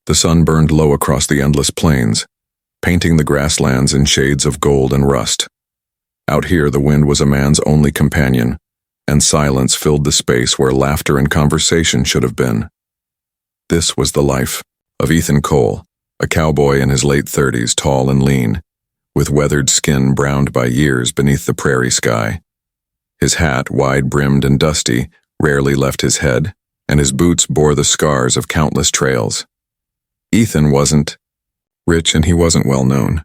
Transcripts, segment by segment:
The sun burned low across the endless plains, painting the grasslands in shades of gold and rust. Out here, the wind was a man's only companion, and silence filled the space where laughter and conversation should have been. This was the life of Ethan Cole, a cowboy in his late 30s, tall and lean, with weathered skin browned by years beneath the prairie sky. His hat, wide-brimmed and dusty, rarely left his head, and his boots bore the scars of countless trails. Ethan wasn't rich, and he wasn't well known.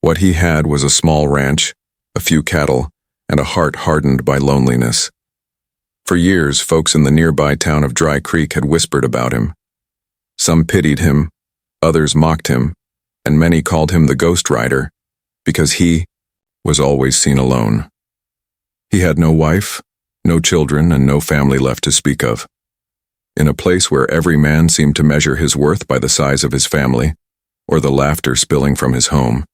What he had was a small ranch, a few cattle, and a heart hardened by loneliness. For years, folks in the nearby town of Dry Creek had whispered about him. Some pitied him, others mocked him, and many called him the Ghost Rider, because he was always seen alone. He had no wife, no children, and no family left to speak of. In a place where every man seemed to measure his worth by the size of his family, or the laughter spilling from his home,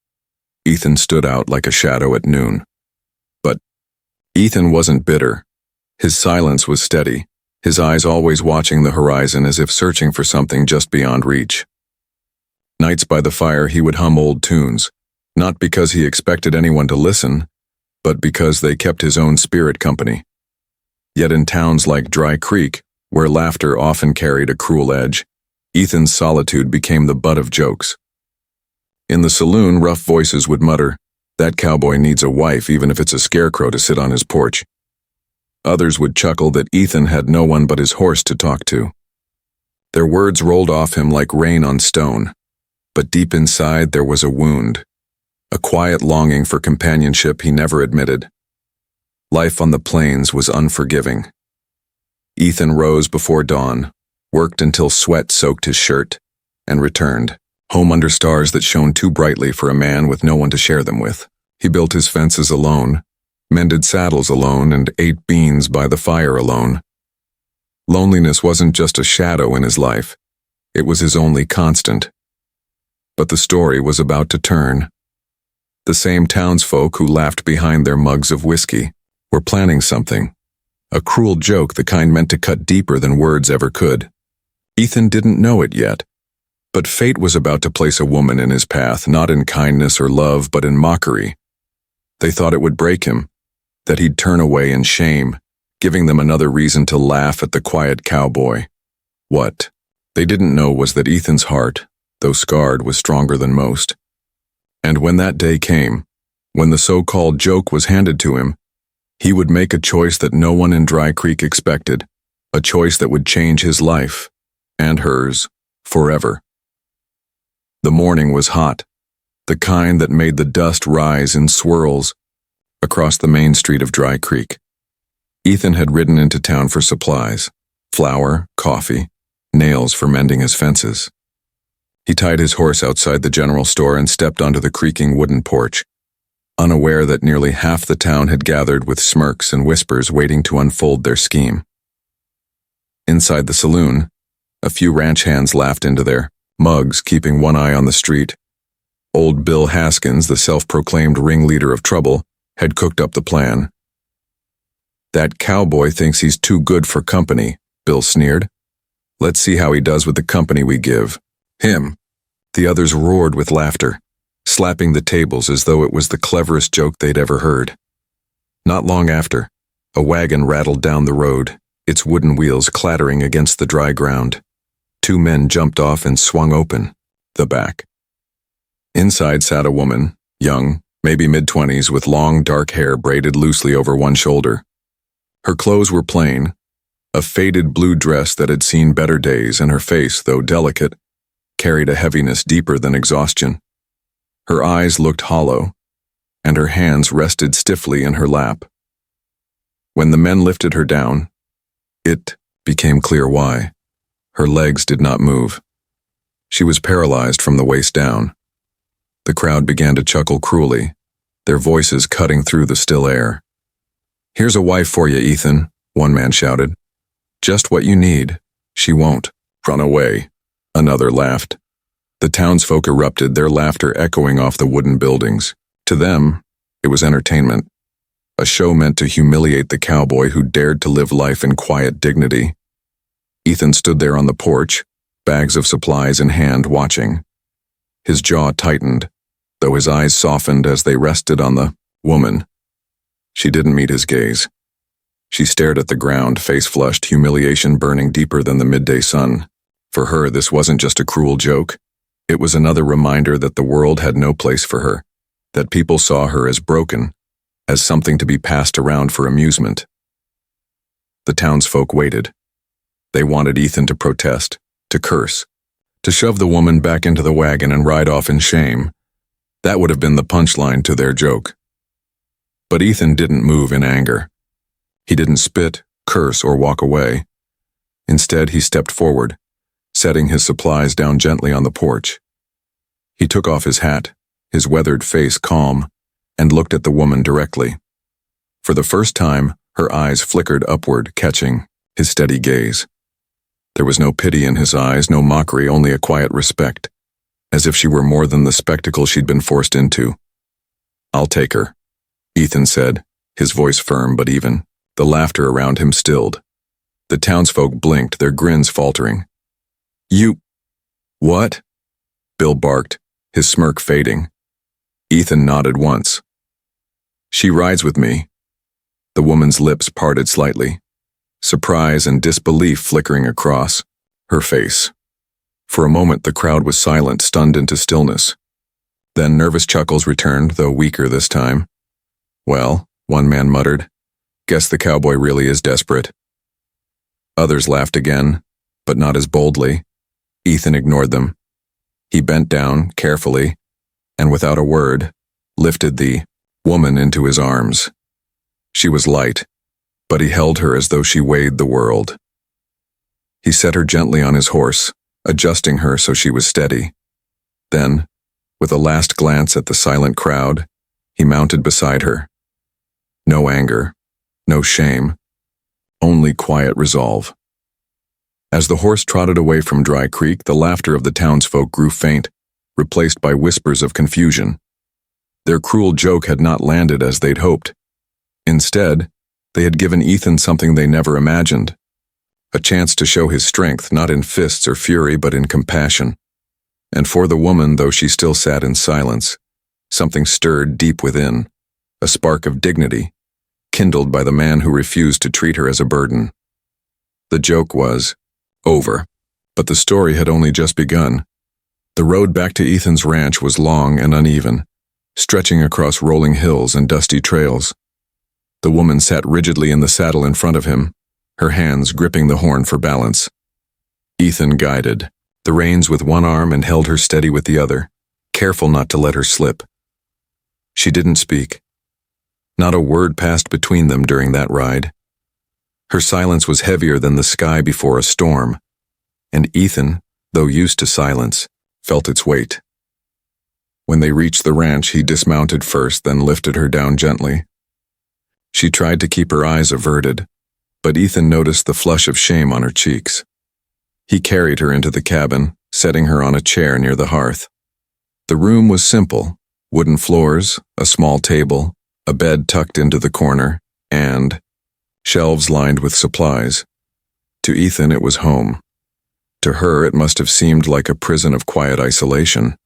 Ethan stood out like a shadow at noon. But Ethan wasn't bitter. His silence was steady, his eyes always watching the horizon as if searching for something just beyond reach. Nights by the fire he would hum old tunes, not because he expected anyone to listen, but because they kept his own spirit company. Yet in towns like Dry Creek, where laughter often carried a cruel edge, Ethan's solitude became the butt of jokes. In the saloon, rough voices would mutter, "That cowboy needs a wife even if it's a scarecrow to sit on his porch." Others would chuckle that Ethan had no one but his horse to talk to. Their words rolled off him like rain on stone, but deep inside there was a wound, a quiet longing for companionship he never admitted. Life on the plains was unforgiving. Ethan rose before dawn, worked until sweat soaked his shirt, and returned, home under stars that shone too brightly for a man with no one to share them with. He built his fences alone, mended saddles alone, and ate beans by the fire alone. Loneliness wasn't just a shadow in his life, it was his only constant. But the story was about to turn. The same townsfolk who laughed behind their mugs of whiskey were planning something, a cruel joke, the kind meant to cut deeper than words ever could. Ethan didn't know it yet, but fate was about to place a woman in his path, not in kindness or love, but in mockery. They thought it would break him, that he'd turn away in shame, giving them another reason to laugh at the quiet cowboy. What they didn't know was that Ethan's heart, though scarred, was stronger than most. And when that day came, when the so-called joke was handed to him, he would make a choice that no one in Dry Creek expected, a choice that would change his life, and hers, forever. The morning was hot, the kind that made the dust rise in swirls across the main street of Dry Creek. Ethan had ridden into town for supplies, flour, coffee, nails for mending his fences. He tied his horse outside the general store and stepped onto the creaking wooden porch, unaware that nearly half the town had gathered with smirks and whispers waiting to unfold their scheme. Inside the saloon, a few ranch hands laughed into their mugs, keeping one eye on the street. Old Bill Haskins, the self-proclaimed ringleader of trouble, had cooked up the plan. "That cowboy thinks he's too good for company," Bill sneered. "Let's see how he does with the company we give him." The others roared with laughter, slapping the tables as though it was the cleverest joke they'd ever heard. Not long after, a wagon rattled down the road, its wooden wheels clattering against the dry ground. Two men jumped off and swung open the back. Inside sat a woman, young, maybe mid-20s, with long dark hair braided loosely over one shoulder. Her clothes were plain, a faded blue dress that had seen better days, and her face, though delicate, carried a heaviness deeper than exhaustion. Her eyes looked hollow, and her hands rested stiffly in her lap. When the men lifted her down, it became clear why. Her legs did not move. She was paralyzed from the waist down. The crowd began to chuckle cruelly, their voices cutting through the still air. "Here's a wife for you, Ethan," one man shouted. "Just what you need. She won't run away," another laughed. The townsfolk erupted, their laughter echoing off the wooden buildings. To them, it was entertainment, a show meant to humiliate the cowboy who dared to live life in quiet dignity. Ethan stood there on the porch, bags of supplies in hand, watching. His jaw tightened, though his eyes softened as they rested on the woman. She didn't meet his gaze. She stared at the ground, face flushed, humiliation burning deeper than the midday sun. For her, this wasn't just a cruel joke. It was another reminder that the world had no place for her, that people saw her as broken, as something to be passed around for amusement. The townsfolk waited. They wanted Ethan to protest, to curse, to shove the woman back into the wagon and ride off in shame. That would have been the punchline to their joke. But Ethan didn't move in anger. He didn't spit, curse, or walk away. Instead, he stepped forward, setting his supplies down gently on the porch. He took off his hat, his weathered face calm, and looked at the woman directly. For the first time, her eyes flickered upward, catching his steady gaze. There was no pity in his eyes, no mockery, only a quiet respect, as if she were more than the spectacle she'd been forced into. "I'll take her," Ethan said, his voice firm but even. The laughter around him stilled. The townsfolk blinked, their grins faltering. "You... what?" Bill barked, his smirk fading. Ethan nodded once. "She rides with me." The woman's lips parted slightly, surprise and disbelief flickering across her face. For a moment the crowd was silent, stunned into stillness. Then nervous chuckles returned, though weaker this time. "Well," one man muttered, "guess the cowboy really is desperate." Others laughed again, but not as boldly. Ethan ignored them. He bent down, carefully, and without a word, lifted the woman into his arms. She was light, but he held her as though she weighed the world. He set her gently on his horse, adjusting her so she was steady. Then, with a last glance at the silent crowd, he mounted beside her. No anger, no shame, only quiet resolve. As the horse trotted away from Dry Creek, the laughter of the townsfolk grew faint, replaced by whispers of confusion. Their cruel joke had not landed as they'd hoped. Instead, they had given Ethan something they never imagined. A chance to show his strength, not in fists or fury, but in compassion. And for the woman, though she still sat in silence, something stirred deep within, a spark of dignity, kindled by the man who refused to treat her as a burden. The joke was over, but the story had only just begun. The road back to Ethan's ranch was long and uneven, stretching across rolling hills and dusty trails. The woman sat rigidly in the saddle in front of him, her hands gripping the horn for balance. Ethan guided the reins with one arm and held her steady with the other, careful not to let her slip. She didn't speak. Not a word passed between them during that ride. Her silence was heavier than the sky before a storm, and Ethan, though used to silence, felt its weight. When they reached the ranch, he dismounted first, then lifted her down gently. She tried to keep her eyes averted, but Ethan noticed the flush of shame on her cheeks. He carried her into the cabin, setting her on a chair near the hearth. The room was simple: wooden floors, a small table, a bed tucked into the corner, and shelves lined with supplies. To Ethan, it was home. To her, it must have seemed like a prison of quiet isolation.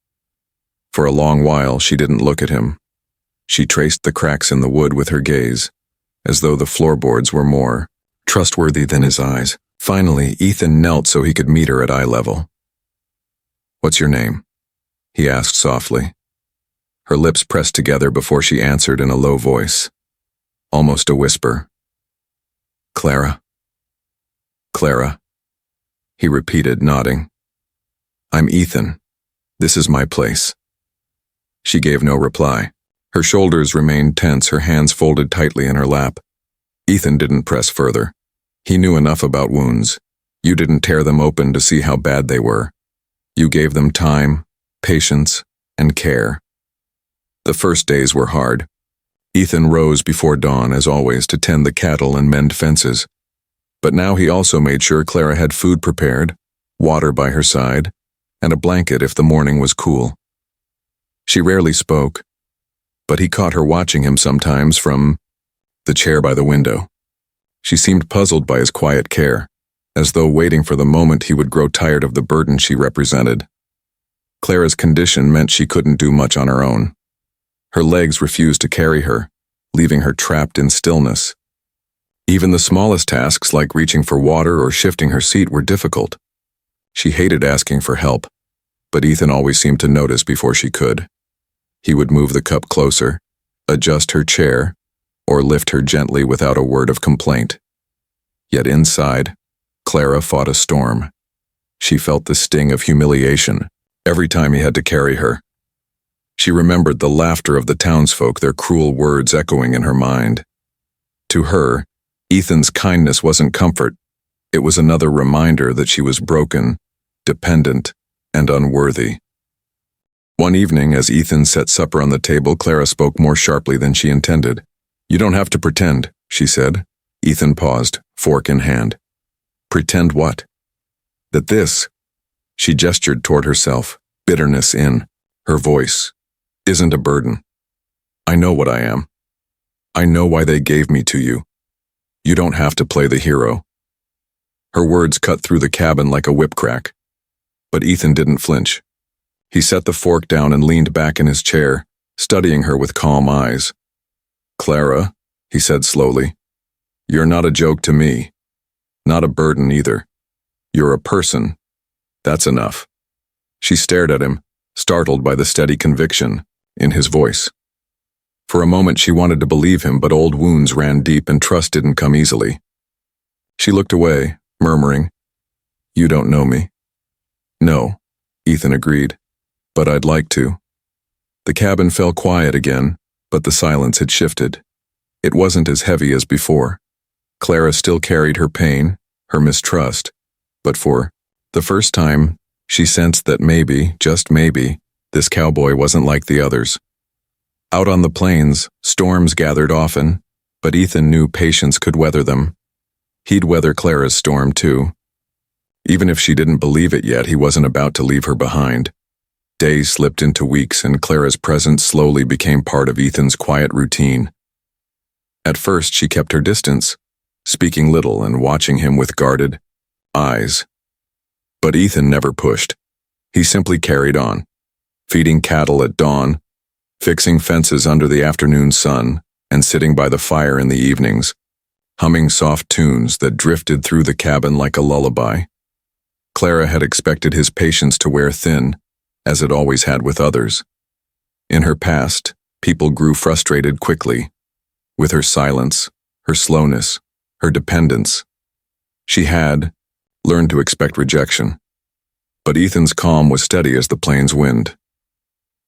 For a long while, she didn't look at him. She traced the cracks in the wood with her gaze, as though the floorboards were more trustworthy than his eyes. Finally, Ethan knelt so he could meet her at eye level. "What's your name?" he asked softly. Her lips pressed together before she answered in a low voice, almost a whisper. "Clara." "Clara," he repeated, nodding. "I'm Ethan. This is my place." She gave no reply. Her shoulders remained tense, her hands folded tightly in her lap. Ethan didn't press further. He knew enough about wounds. You didn't tear them open to see how bad they were. You gave them time, patience, and care. The first days were hard. Ethan rose before dawn, as always, to tend the cattle and mend fences. But now he also made sure Clara had food prepared, water by her side, and a blanket if the morning was cool. She rarely spoke, but he caught her watching him sometimes from the chair by the window. She seemed puzzled by his quiet care, as though waiting for the moment he would grow tired of the burden she represented. Clara's condition meant she couldn't do much on her own. Her legs refused to carry her, leaving her trapped in stillness. Even the smallest tasks like reaching for water or shifting her seat were difficult. She hated asking for help, but Ethan always seemed to notice before she could. He would move the cup closer, adjust her chair, or lift her gently without a word of complaint. Yet inside, Clara fought a storm. She felt the sting of humiliation every time he had to carry her. She remembered the laughter of the townsfolk, their cruel words echoing in her mind. To her, Ethan's kindness wasn't comfort. It was another reminder that she was broken, dependent, and unworthy. One evening, as Ethan set supper on the table, Clara spoke more sharply than she intended. "You don't have to pretend," she said. Ethan paused, fork in hand. "Pretend what?" "That this," she gestured toward herself, bitterness in her voice, "isn't a burden. I know what I am. I know why they gave me to you. You don't have to play the hero." Her words cut through the cabin like a whip crack. But Ethan didn't flinch. He set the fork down and leaned back in his chair, studying her with calm eyes. "Clara," he said slowly, "you're not a joke to me. Not a burden either. You're a person. That's enough." She stared at him, startled by the steady conviction in his voice. For a moment she wanted to believe him, but old wounds ran deep and trust didn't come easily. She looked away, murmuring, "You don't know me." "No," Ethan agreed, "but I'd like to." The cabin fell quiet again, but the silence had shifted. It wasn't as heavy as before. Clara still carried her pain, her mistrust, but for the first time, she sensed that maybe, just maybe, this cowboy wasn't like the others. Out on the plains, storms gathered often, but Ethan knew patience could weather them. He'd weather Clara's storm too. Even if she didn't believe it yet, he wasn't about to leave her behind. Days slipped into weeks, and Clara's presence slowly became part of Ethan's quiet routine. At first, she kept her distance, speaking little and watching him with guarded eyes. But Ethan never pushed. He simply carried on, feeding cattle at dawn, fixing fences under the afternoon sun, and sitting by the fire in the evenings, humming soft tunes that drifted through the cabin like a lullaby. Clara had expected his patience to wear thin, as it always had with others. In her past, people grew frustrated quickly, with her silence, her slowness, her dependence. She had learned to expect rejection. But Ethan's calm was steady as the plains wind.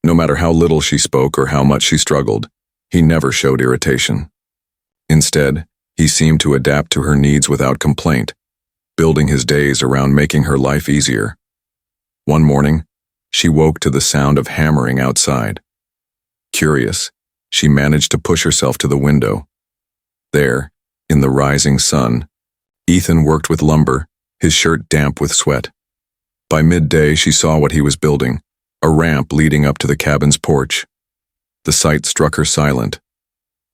No matter how little she spoke or how much she struggled, he never showed irritation. Instead, he seemed to adapt to her needs without complaint, building his days around making her life easier. One morning, she woke to the sound of hammering outside. Curious, she managed to push herself to the window. There, in the rising sun, Ethan worked with lumber, his shirt damp with sweat. By midday, she saw what he was building, a ramp leading up to the cabin's porch. The sight struck her silent.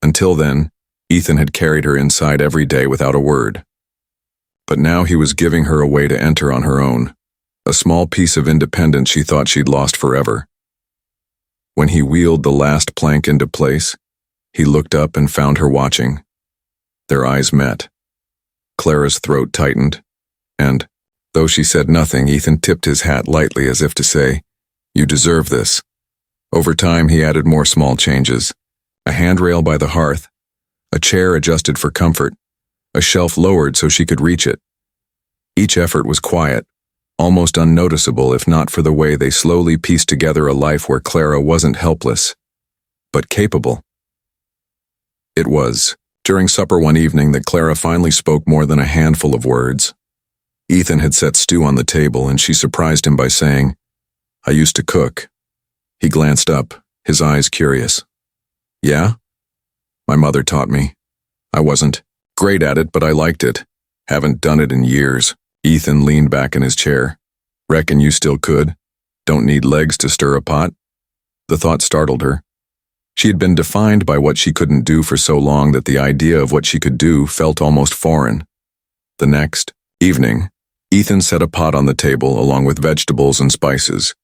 Until then, Ethan had carried her inside every day without a word. But now he was giving her a way to enter on her own, a small piece of independence she thought she'd lost forever. When he wheeled the last plank into place, he looked up and found her watching. Their eyes met. Clara's throat tightened, and, though she said nothing, Ethan tipped his hat lightly as if to say, "You deserve this." Over time, he added more small changes. A handrail by the hearth, a chair adjusted for comfort, a shelf lowered so she could reach it. Each effort was quiet, almost unnoticeable if not for the way they slowly pieced together a life where Clara wasn't helpless, but capable. It was during supper one evening that Clara finally spoke more than a handful of words. Ethan had set stew on the table, and she surprised him by saying, "I used to cook." He glanced up, his eyes curious. "Yeah? My mother taught me. I wasn't great at it, but I liked it. Haven't done it in years." Ethan leaned back in his chair. "Reckon you still could? Don't need legs to stir a pot?" The thought startled her. She had been defined by what she couldn't do for so long that the idea of what she could do felt almost foreign. The next, Evening. Ethan set a pot on the table along with vegetables and spices.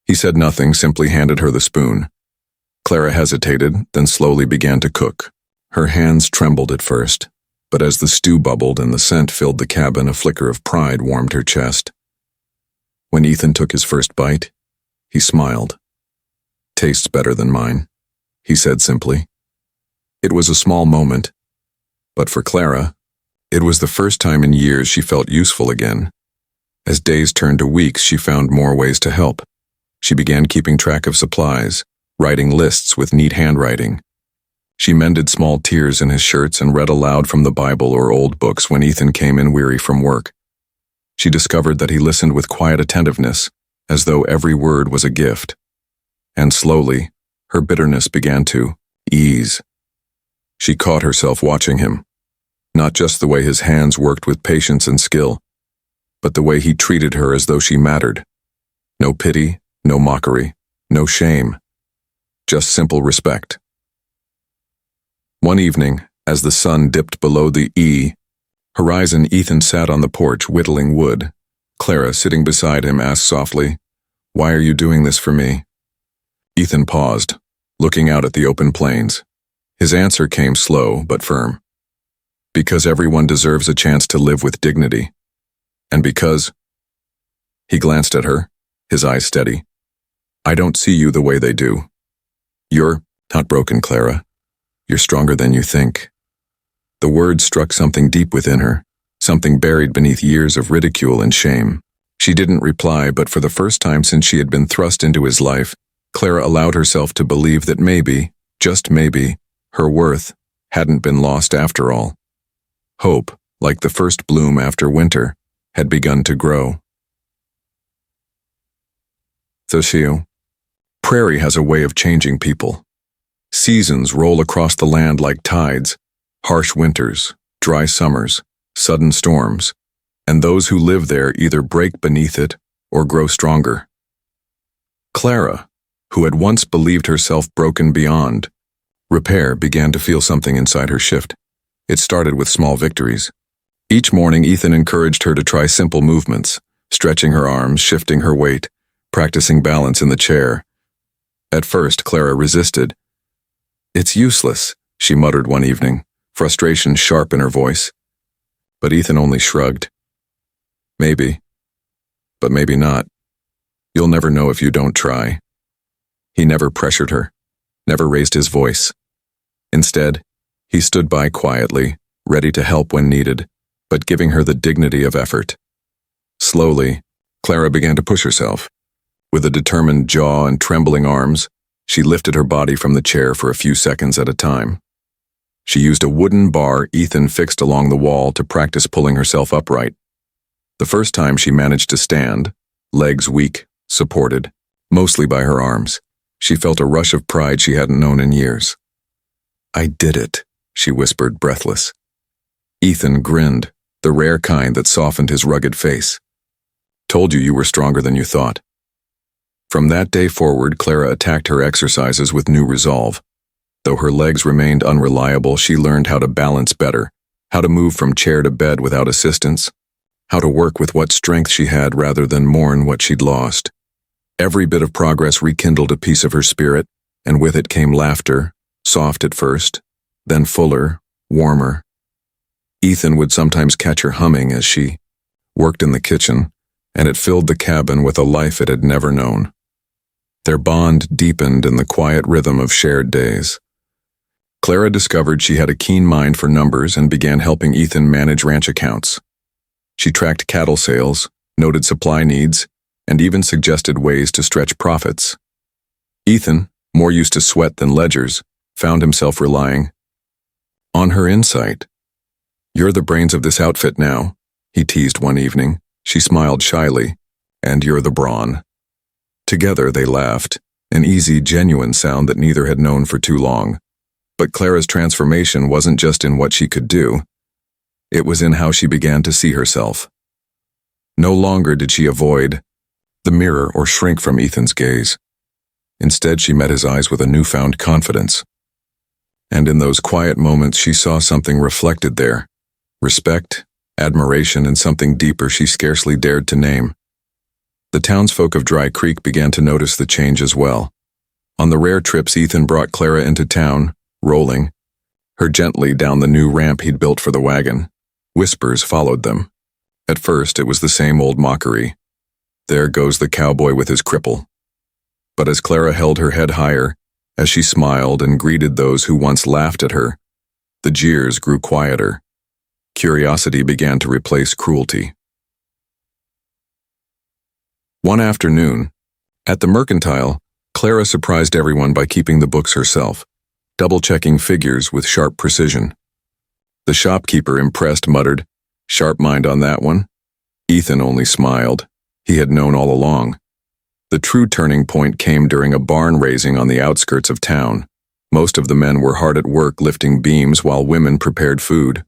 He said nothing, simply handed her the spoon. Clara hesitated, then slowly began to cook. Her hands trembled at first, but as the stew bubbled and the scent filled the cabin, a flicker of pride warmed her chest. When Ethan took his first bite, he smiled. "Tastes better than mine," he said simply. It was a small moment, but for Clara, it was the first time in years she felt useful again. As days turned to weeks, she found more ways to help. She began keeping track of supplies, writing lists with neat handwriting. She mended small tears in his shirts and read aloud from the Bible or old books when Ethan came in weary from work. She discovered that he listened with quiet attentiveness, as though every word was a gift. And slowly, her bitterness began to ease. She caught herself watching him, not just the way his hands worked with patience and skill, but the way he treated her as though she mattered. No pity, no mockery, no shame, just simple respect. One evening, as the sun dipped below the horizon, Ethan sat on the porch whittling wood. Clara, sitting beside him, asked softly, "Why are you doing this for me?" Ethan paused, looking out at the open plains. His answer came slow but firm. "Because everyone deserves a chance to live with dignity. And because—" He glanced at her, his eyes steady. "I don't see you the way they do. You're not broken, Clara. You're stronger than you think." The words struck something deep within her, something buried beneath years of ridicule and shame. She didn't reply, but for the first time since she had been thrust into his life, Clara allowed herself to believe that maybe, just maybe, her worth hadn't been lost after all. Hope, like the first bloom after winter, had begun to grow. The prairie has a way of changing people. Seasons roll across the land like tides, harsh winters, dry summers, sudden storms, and those who live there either break beneath it or grow stronger. Clara, who had once believed herself broken beyond repair, began to feel something inside her shift. It started with small victories. Each morning, Ethan encouraged her to try simple movements, stretching her arms, shifting her weight, practicing balance in the chair. At first, Clara resisted. "It's useless," she muttered one evening, frustration sharp in her voice. But Ethan only shrugged. "Maybe, but maybe not. You'll never know if you don't try." He never pressured her, never raised his voice. Instead, he stood by quietly, ready to help when needed, but giving her the dignity of effort. Slowly, Clara began to push herself. With a determined jaw and trembling arms, she lifted her body from the chair for a few seconds at a time. She used a wooden bar Ethan fixed along the wall to practice pulling herself upright. The first time she managed to stand, legs weak, supported, mostly by her arms, she felt a rush of pride she hadn't known in years. "I did it," she whispered, breathless. Ethan grinned, the rare kind that softened his rugged face. "Told you were stronger than you thought." From that day forward, Clara attacked her exercises with new resolve. Though her legs remained unreliable, she learned how to balance better, how to move from chair to bed without assistance, how to work with what strength she had rather than mourn what she'd lost. Every bit of progress rekindled a piece of her spirit, and with it came laughter, soft at first, then fuller, warmer. Ethan would sometimes catch her humming as she worked in the kitchen, and it filled the cabin with a life it had never known. Their bond deepened in the quiet rhythm of shared days. Clara discovered she had a keen mind for numbers and began helping Ethan manage ranch accounts. She tracked cattle sales, noted supply needs, and even suggested ways to stretch profits. Ethan, more used to sweat than ledgers, found himself relying on her insight. "You're the brains of this outfit now," he teased one evening. She smiled shyly, "And you're the brawn." Together they laughed, an easy, genuine sound that neither had known for too long. But Clara's transformation wasn't just in what she could do. It was in how she began to see herself. No longer did she avoid the mirror or shrink from Ethan's gaze. Instead, she met his eyes with a newfound confidence. And in those quiet moments, she saw something reflected there: respect admiration, and something deeper she scarcely dared to name. The townsfolk of Dry Creek began to notice the change as well. On the rare trips Ethan brought Clara into town, rolling her gently down the new ramp he'd built for the wagon, whispers followed them. At first, it was the same old mockery. There goes the cowboy with his cripple. But as Clara held her head higher, as she smiled and greeted those who once laughed at her, the jeers grew quieter. Curiosity began to replace cruelty. One afternoon, at the mercantile, Clara surprised everyone by keeping the books herself, double-checking figures with sharp precision. The shopkeeper, impressed, muttered, "Sharp mind on that one." Ethan only smiled. He had known all along. The true turning point came during a barn raising on the outskirts of town. Most of the men were hard at work lifting beams while women prepared food.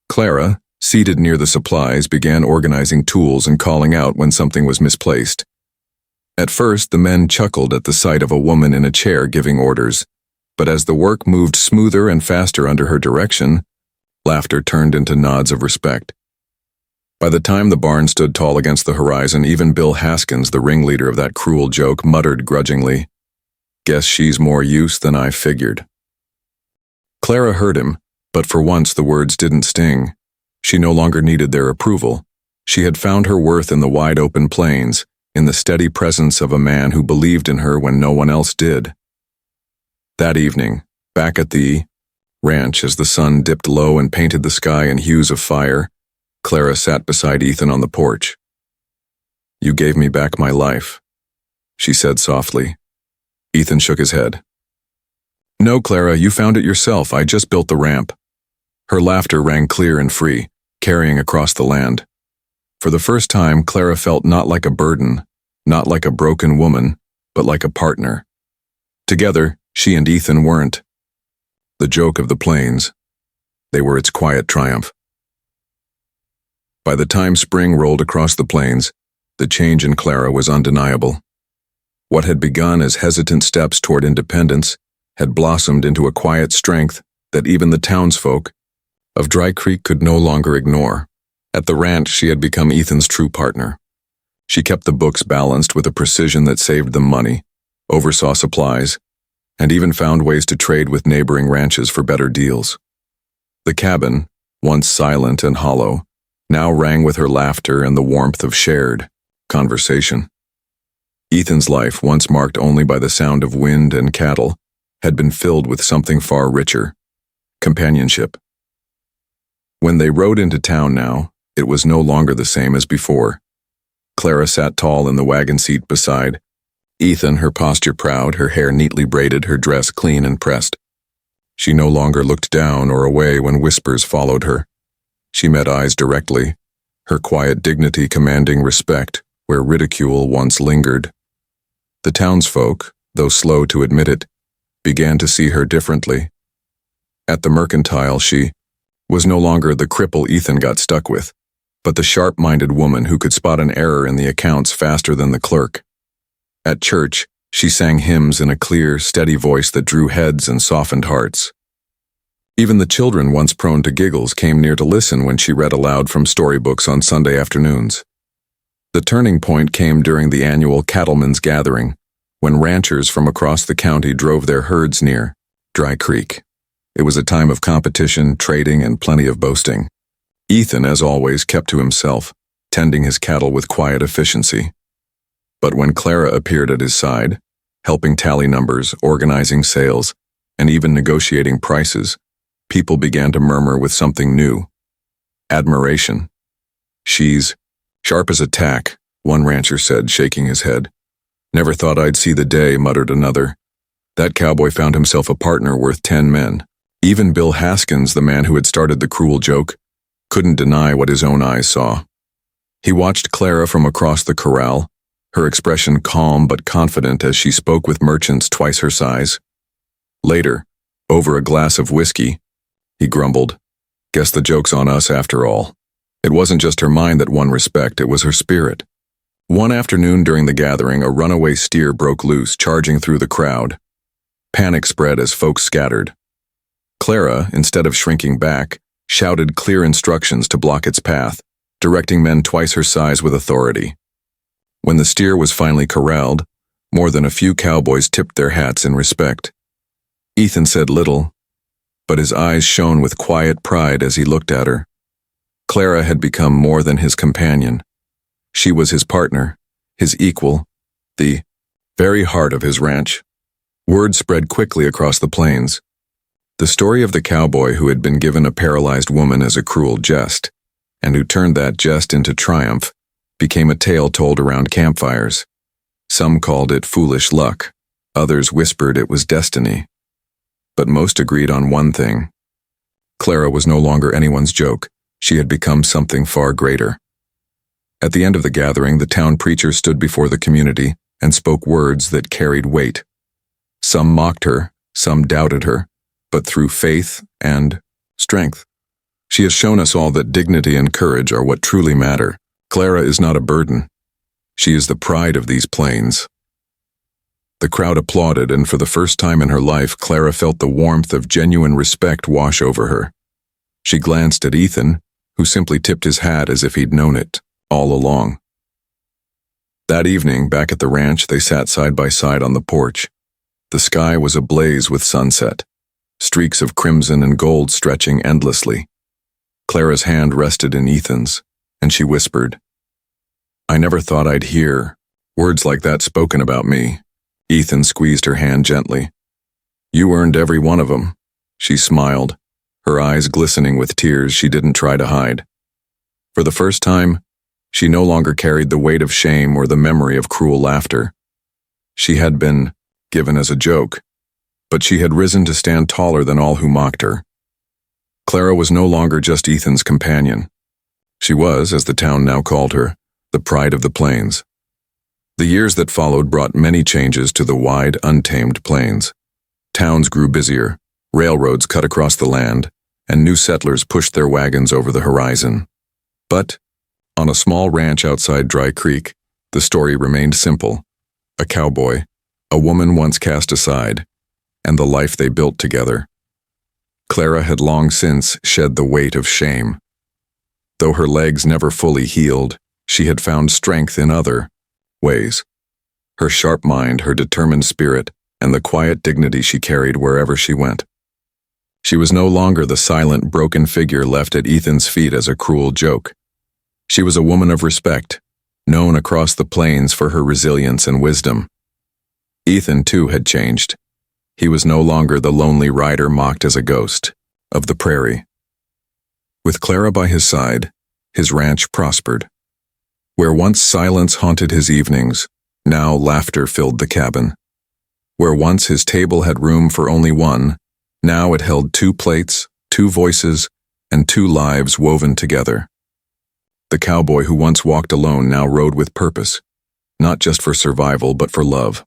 Clara, seated near the supplies, began organizing tools and calling out when something was misplaced. At first, the men chuckled at the sight of a woman in a chair giving orders, but as the work moved smoother and faster under her direction, laughter turned into nods of respect. By the time the barn stood tall against the horizon, even Bill Haskins, the ringleader of that cruel joke, muttered grudgingly, "Guess she's more use than I figured." Clara heard him, but for once the words didn't sting. She no longer needed their approval. She had found her worth in the wide-open plains, in the steady presence of a man who believed in her when no one else did. That evening, back at the ranch as the sun dipped low and painted the sky in hues of fire, Clara sat beside Ethan on the porch. "You gave me back my life," she said softly. Ethan shook his head. "No, Clara, you found it yourself. I just built the ramp." Her laughter rang clear and free, carrying across the land. For the first time, Clara felt not like a burden, not like a broken woman, but like a partner. Together, she and Ethan weren't the joke of the plains. They were its quiet triumph. By the time spring rolled across the plains, the change in Clara was undeniable. What had begun as hesitant steps toward independence had blossomed into a quiet strength that even the townsfolk of Dry Creek could no longer ignore. At the ranch, she had become Ethan's true partner. She kept the books balanced with a precision that saved them money, oversaw supplies, and even found ways to trade with neighboring ranches for better deals. The cabin, once silent and hollow, now rang with her laughter and the warmth of shared conversation. Ethan's life, once marked only by the sound of wind and cattle, had been filled with something far richer: companionship. When they rode into town now, it was no longer the same as before. Clara sat tall in the wagon seat beside Ethan, her posture proud, her hair neatly braided, her dress clean and pressed. She no longer looked down or away when whispers followed her. She met eyes directly, her quiet dignity commanding respect where ridicule once lingered. The townsfolk, though slow to admit it, began to see her differently. At the mercantile, she was no longer the cripple Ethan got stuck with, but the sharp-minded woman who could spot an error in the accounts faster than the clerk. At church, she sang hymns in a clear, steady voice that drew heads and softened hearts. Even the children, once prone to giggles, came near to listen when she read aloud from storybooks on Sunday afternoons. The turning point came during the annual cattlemen's gathering, when ranchers from across the county drove their herds near Dry Creek. It was a time of competition, trading, and plenty of boasting. Ethan, as always, kept to himself, tending his cattle with quiet efficiency. But when Clara appeared at his side, helping tally numbers, organizing sales, and even negotiating prices, people began to murmur with something new: admiration. "She's sharp as a tack," one rancher said, shaking his head. "Never thought I'd see the day," muttered another. That cowboy found himself a partner worth 10 men. Even Bill Haskins, the man who had started the cruel joke, couldn't deny what his own eyes saw. He watched Clara from across the corral, her expression calm but confident as she spoke with merchants twice her size. Later, over a glass of whiskey, he grumbled, "Guess the joke's on us after all." It wasn't just her mind that won respect, it was her spirit. One afternoon during the gathering, a runaway steer broke loose, charging through the crowd. Panic spread as folks scattered. Clara, instead of shrinking back, shouted clear instructions to block its path, directing men twice her size with authority. When the steer was finally corralled, more than a few cowboys tipped their hats in respect. Ethan said little, but his eyes shone with quiet pride as he looked at her. Clara had become more than his companion. She was his partner, his equal, the very heart of his ranch. Word spread quickly across the plains. The story of the cowboy who had been given a paralyzed woman as a cruel jest, and who turned that jest into triumph, became a tale told around campfires. Some called it foolish luck, others whispered it was destiny. But most agreed on one thing. Clara was no longer anyone's joke. She had become something far greater. At the end of the gathering, the town preacher stood before the community and spoke words that carried weight. Some mocked her, some doubted her, but through faith and strength. She has shown us all that dignity and courage are what truly matter. Clara is not a burden. She is the pride of these plains. The crowd applauded, and for the first time in her life, Clara felt the warmth of genuine respect wash over her. She glanced at Ethan, who simply tipped his hat as if he'd known it all along. That evening, back at the ranch, they sat side by side on the porch. The sky was ablaze with sunset, streaks of crimson and gold stretching endlessly. Clara's hand rested in Ethan's, and she whispered, "I never thought I'd hear words like that spoken about me." Ethan squeezed her hand gently. "You earned every one of them." She smiled, her eyes glistening with tears she didn't try to hide. For the first time, she no longer carried the weight of shame or the memory of cruel laughter. She had been given as a joke, but she had risen to stand taller than all who mocked her. Clara was no longer just Ethan's companion. She was, as the town now called her, the pride of the plains. The years that followed brought many changes to the wide, untamed plains. Towns grew busier, railroads cut across the land, and new settlers pushed their wagons over the horizon. But, on a small ranch outside Dry Creek, the story remained simple. A cowboy, a woman once cast aside, and the life they built together. Clara had long since shed the weight of shame. Though her legs never fully healed, she had found strength in other ways. Her sharp mind, her determined spirit, and the quiet dignity she carried wherever she went. She was no longer the silent, broken figure left at Ethan's feet as a cruel joke. She was a woman of respect, known across the plains for her resilience and wisdom. Ethan, too, had changed. He was no longer the lonely rider mocked as a ghost of the prairie. With Clara by his side, his ranch prospered. Where once silence haunted his evenings, now laughter filled the cabin. Where once his table had room for only one, now it held 2 plates, 2 voices, and 2 lives woven together. The cowboy who once walked alone now rode with purpose, not just for survival but for love.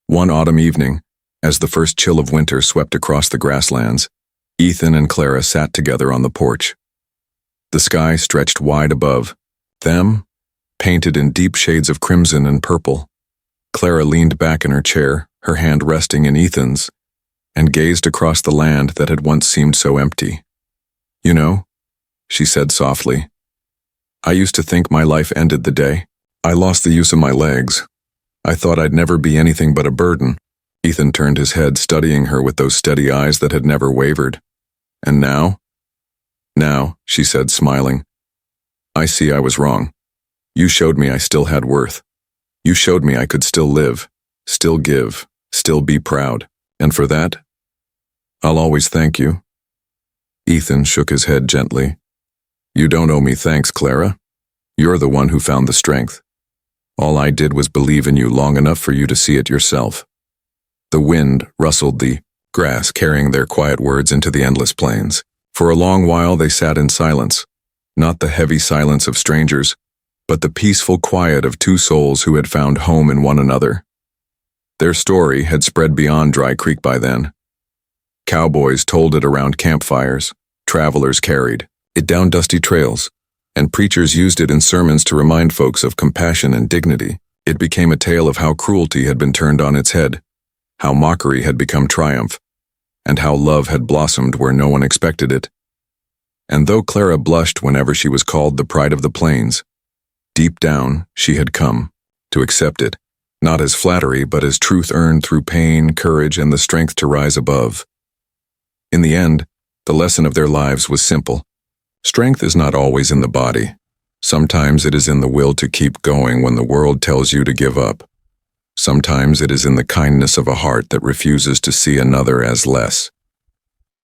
One autumn evening, as the first chill of winter swept across the grasslands, Ethan and Clara sat together on the porch. The sky stretched wide above them, painted in deep shades of crimson and purple. Clara leaned back in her chair, her hand resting in Ethan's, and gazed across the land that had once seemed so empty. "You know," she said softly, "I used to think my life ended the day I lost the use of my legs. I thought I'd never be anything but a burden." Ethan turned his head, studying her with those steady eyes that had never wavered. "And now?" "Now," she said, smiling, "I see I was wrong. You showed me I still had worth. You showed me I could still live, still give, still be proud. And for that, I'll always thank you." Ethan shook his head gently. "You don't owe me thanks, Clara. You're the one who found the strength. All I did was believe in you long enough for you to see it yourself." The wind rustled the grass, carrying their quiet words into the endless plains. For a long while they sat in silence, not the heavy silence of strangers, but the peaceful quiet of 2 souls who had found home in one another. Their story had spread beyond Dry Creek by then. Cowboys told it around campfires, travelers carried it down dusty trails, and preachers used it in sermons to remind folks of compassion and dignity. It became a tale of how cruelty had been turned on its head, how mockery had become triumph, and how love had blossomed where no one expected it. And though Clara blushed whenever she was called the pride of the plains, deep down she had come to accept it, not as flattery but as truth earned through pain, courage, and the strength to rise above. In the end, the lesson of their lives was simple. Strength is not always in the body. Sometimes it is in the will to keep going when the world tells you to give up. Sometimes it is in the kindness of a heart that refuses to see another as less.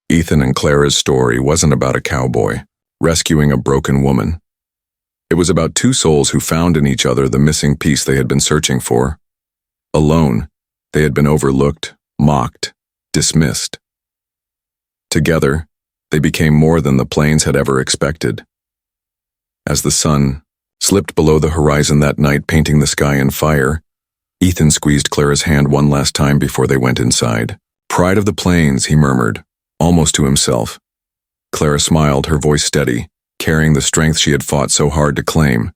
Ethan and Clara's story wasn't about a cowboy rescuing a broken woman. It was about two souls who found in each other the missing piece they had been searching for. Alone, they had been overlooked, mocked, dismissed. Together, they became more than the plains had ever expected. As the sun slipped below the horizon that night, painting the sky in fire, Ethan squeezed Clara's hand one last time before they went inside. "Pride of the plains," he murmured, almost to himself. Clara smiled, her voice steady, carrying the strength she had fought so hard to claim.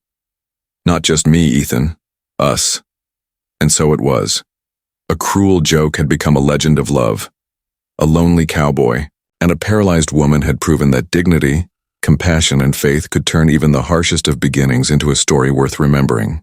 "Not just me, Ethan. Us." And so it was. A cruel joke had become a legend of love. A lonely cowboy and a paralyzed woman had proven that dignity, compassion, and faith could turn even the harshest of beginnings into a story worth remembering.